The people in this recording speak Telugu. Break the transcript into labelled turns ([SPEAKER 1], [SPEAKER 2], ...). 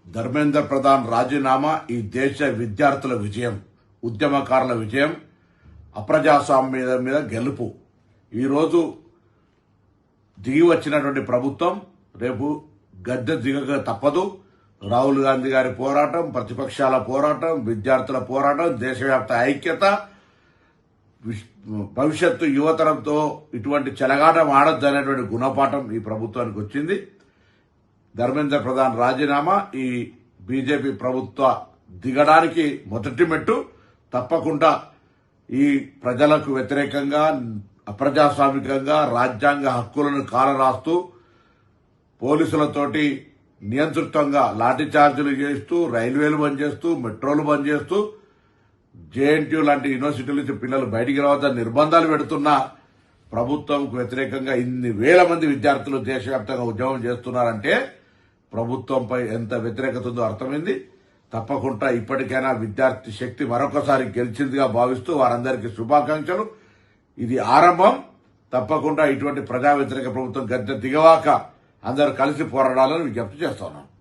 [SPEAKER 1] ధర్మేంద్ర ప్రధాన్ రాజీనామా ఈ దేశ విద్యార్థుల విజయం, ఉద్యమకారుల విజయం, అప్రజాస్వామ్యం మీద గెలుపు. ఈరోజు దిగి వచ్చినటువంటి ప్రభుత్వం రేపు గద్దె దిగక తప్పదు. రాహుల్ గాంధీ గారి పోరాటం, ప్రతిపక్షాల పోరాటం, విద్యార్థుల పోరాటం, దేశవ్యాప్త ఐక్యత, భవిష్యత్తు యువతరంతో ఇటువంటి చెలగాటం ఆడొద్దు అనేటువంటి గుణపాఠం ఈ ప్రభుత్వానికి వచ్చింది. ధర్మేంద్ర ప్రధాన్ రాజీనామా ఈ బీజేపీ ప్రభుత్వ దిగడానికి మొదటి మెట్టు. తప్పకుండా ఈ ప్రజలకు వ్యతిరేకంగా, అప్రజాస్వామికంగా రాజ్యాంగ హక్కులను కాలరాస్తూ పోలీసులతోటి నియంతృత్వంగా లాఠీ చార్జీలు చేస్తూ, రైల్వేలు బంద్ చేస్తూ, మెట్రోలు బంద్ చేస్తూ, జేఎన్టీయూ లాంటి యూనివర్సిటీల నుంచి పిల్లలు బయటికి రావద్దని నిర్బంధాలు పెడుతున్న ప్రభుత్వంకు వ్యతిరేకంగా ఇన్ని వేల మంది విద్యార్థులు దేశవ్యాప్తంగా ఉద్యమం చేస్తున్నారంటే ప్రభుత్వంపై ఎంత వ్యతిరేకత ఉందో అర్థమైంది. తప్పకుండా ఇప్పటికైనా విద్యార్థి శక్తి మరొకసారి గెలిచిందిగా భావిస్తూ వారందరికీ శుభాకాంక్షలు. ఇది ఆరంభం. తప్పకుండా ఇటువంటి ప్రజా వ్యతిరేక ప్రభుత్వం గద్దె దిగవాక అందరూ కలిసి పోరాడాలని విజ్ఞప్తి చేస్తున్నాను.